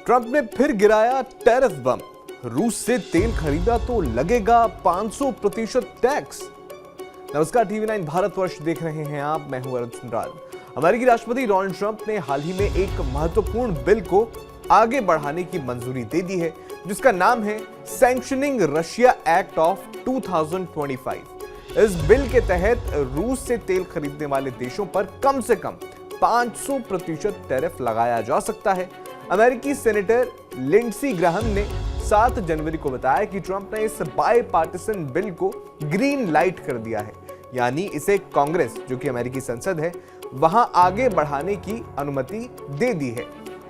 Trump ने फिर गिराया टैरिफ बम। रूस से तेल खरीदा तो लगेगा 500% टैक्स। नमस्कार, टीवी 9 भारतवर्ष देख रहे हैं आप। मैं हूं अरुण सुंदराल। अमेरिकी राष्ट्रपति डोनाल्ड ट्रंप ने हाल ही में एक महत्वपूर्ण बिल को आगे बढ़ाने की मंजूरी दे दी है, जिसका नाम है सैंक्शनिंग रशिया एक्ट ऑफ 2025। इस बिल के तहत रूस से तेल खरीदने वाले देशों पर कम से कम 500% टैरिफ लगाया जा सकता है। अमेरिकी सेनेटर लिंडसी ग्राहम ने 7 जनवरी को बताया कि ट्रंप ने इस बायपार्टिसन बिल को ग्रीन लाइट कर दिया है, यानी इसे कांग्रेस, जो कि अमेरिकी संसद है, वहां आगे बढ़ाने की अनुमति दे दी है।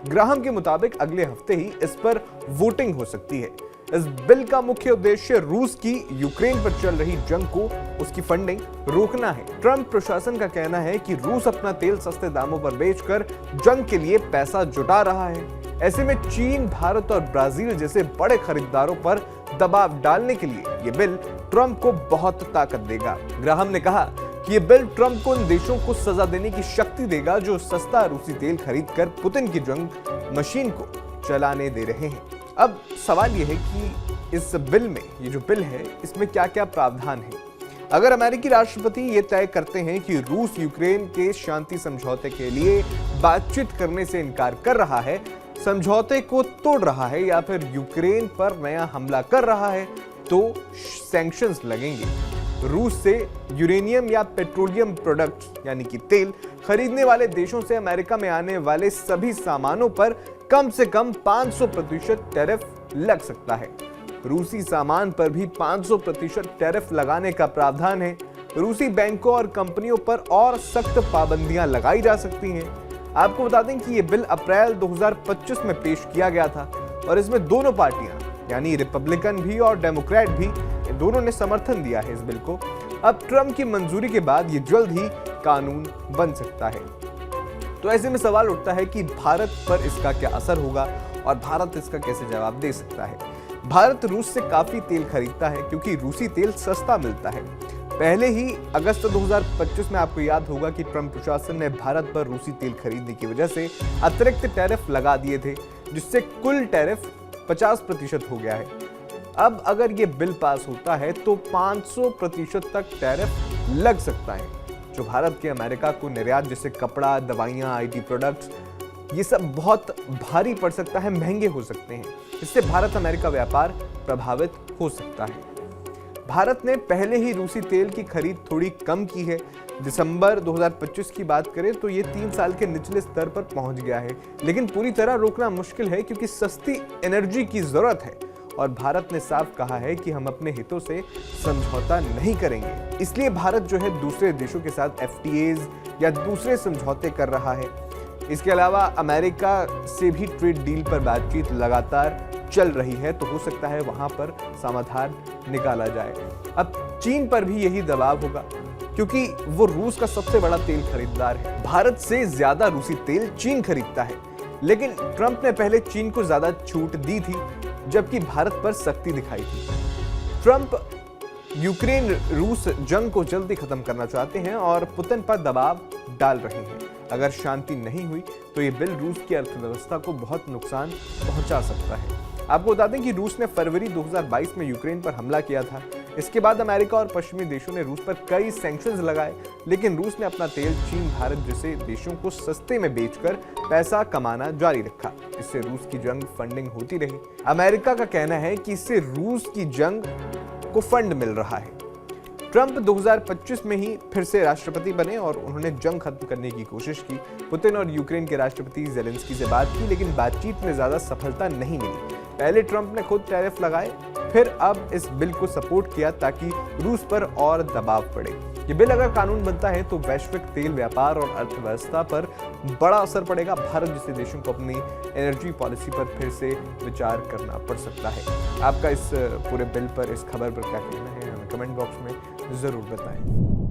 ग्राहम के मुताबिक अगले हफ्ते ही इस पर वोटिंग हो सकती है। इस बिल का मुख्य उद्देश्य रूस की यूक्रेन पर चल रही जंग को, उसकी फंडिंग रोकना है। ट्रंप प्रशासन का कहना है कि रूस अपना तेल सस्ते दामों पर बेचकर जंग के लिए पैसा जुटा रहा है। ऐसे में चीन, भारत और ब्राजील जैसे बड़े खरीदारों पर दबाव डालने के लिए ये बिल ट्रंप को बहुत ताकत देगा। ग्राहम ने कहा कि ये बिल ट्रंप को उन देशों को सजा देने की शक्ति देगा जो सस्ता रूसी तेल खरीदकर पुतिन की जंग मशीन को चलाने दे रहे हैं। अब सवाल यह है कि इस बिल में, ये जो बिल है, इसमें क्या क्या प्रावधान है। अगर अमेरिकी राष्ट्रपति ये तय करते हैं कि रूस यूक्रेन के शांति समझौते के लिए बातचीत करने से इनकार कर रहा है, समझौते को तोड़ रहा है या फिर यूक्रेन पर नया हमला कर रहा है, तो सैंक्शंस लगेंगे। रूस से यूरेनियम या पेट्रोलियम प्रोडक्ट्स यानी कि तेल खरीदने वाले देशों से अमेरिका में आने वाले सभी सामानों पर कम से कम 500% टैरिफ लग सकता है। रूसी सामान पर भी 500% टैरिफ लगाने का प्रावधान है। रूसी बैंकों और कंपनियों पर और सख्त पाबंदियां लगाई जा सकती हैं। आपको बता दें कि यह बिल अप्रैल 2025 में पेश किया गया था और इसमें दोनों पार्टियां, यानी रिपब्लिकन भी और डेमोक्रेट भी, दोनों ने समर्थन दिया है इस बिल को। अब ट्रंप की मंजूरी के बाद ये जल्द ही कानून बन सकता है। तो ऐसे में सवाल उठता है कि भारत पर इसका क्या असर होगा और भारत इसका कैसे जवाब दे सकता है। भारत रूस से काफी तेल खरीदता है क्योंकि रूसी तेल सस्ता मिलता है। पहले ही अगस्त 2025 में आपको याद होगा कि ट्रंप प्रशासन ने भारत पर रूसी तेल खरीदने की वजह से अतिरिक्त टैरिफ लगा दिए थे, जिससे कुल टैरिफ 50% हो गया है। अब अगर ये बिल पास होता है तो 500% तक टैरिफ लग सकता है, जो भारत के अमेरिका को निर्यात जैसे कपड़ा, दवाइयां, आईटी प्रोडक्ट्स, ये सब बहुत भारी पड़ सकता है, महंगे हो सकते हैं। इससे भारत अमेरिका व्यापार प्रभावित हो सकता है। भारत ने पहले ही रूसी तेल की खरीद थोड़ी कम की है। दिसंबर 2025 की बात करें तो ये 3 साल के निचले स्तर पर पहुंच गया है, लेकिन पूरी तरह रोकना मुश्किल है क्योंकि सस्ती एनर्जी की जरूरत है और भारत ने साफ कहा है कि हम अपने हितों से समझौता नहीं करेंगे। इसलिए भारत जो है दूसरे देशों के साथ FTAs या दूसरे समझौते कर रहा है। इसके अलावा अमेरिका से भी ट्रेड डील पर बातचीत लगातार चल रही है, तो हो सकता है वहां पर समाधान निकाला जाए। अब चीन पर भी यही दबाव होगा क्योंकि वो रूस का सबसे बड़ा तेल खरीदार है। भारत से ज्यादा रूसी तेल चीन खरीदता है, लेकिन ट्रंप ने पहले चीन को ज्यादा छूट दी थी, जबकि भारत पर सख्ती दिखाई थी। ट्रंप यूक्रेन रूस जंग को जल्दी खत्म करना चाहते हैं और पुतिन पर दबाव डाल रहे हैं। अगर शांति नहीं हुई तो ये बिल रूस की अर्थव्यवस्था को बहुत नुकसान पहुंचा सकता है। आपको बता दें कि रूस ने फरवरी 2022 में यूक्रेन पर हमला किया था। इसके बाद अमेरिका और पश्चिमी देशों ने रूस पर कई सैंक्शंस लगाए, लेकिन रूस ने अपना तेल चीन, भारत जैसे देशों को सस्ते में बेचकर पैसा कमाना जारी रखा। इससे रूस की जंग फंडिंग होती रही। अमेरिका का कहना है कि इससे रूस की जंग को फंड मिल रहा है। ट्रंप 2025 में ही फिर से राष्ट्रपति बने और उन्होंने जंग खत्म करने की कोशिश की। पुतिन और यूक्रेन के राष्ट्रपति ज़ेलेंस्की से बात की, लेकिन बातचीत में ज्यादा सफलता नहीं मिली। पहले ट्रंप ने खुद टैरिफ लगाए, फिर अब इस बिल को सपोर्ट किया ताकि रूस पर और दबाव पड़े। ये बिल अगर कानून बनता है तो वैश्विक तेल व्यापार और अर्थव्यवस्था पर बड़ा असर पड़ेगा। भारत जैसे देशों को अपनी एनर्जी पॉलिसी पर फिर से विचार करना पड़ सकता है। आपका इस पूरे बिल पर, इस खबर पर क्या कहना है, हमें कमेंट बॉक्स में जरूर बताएं।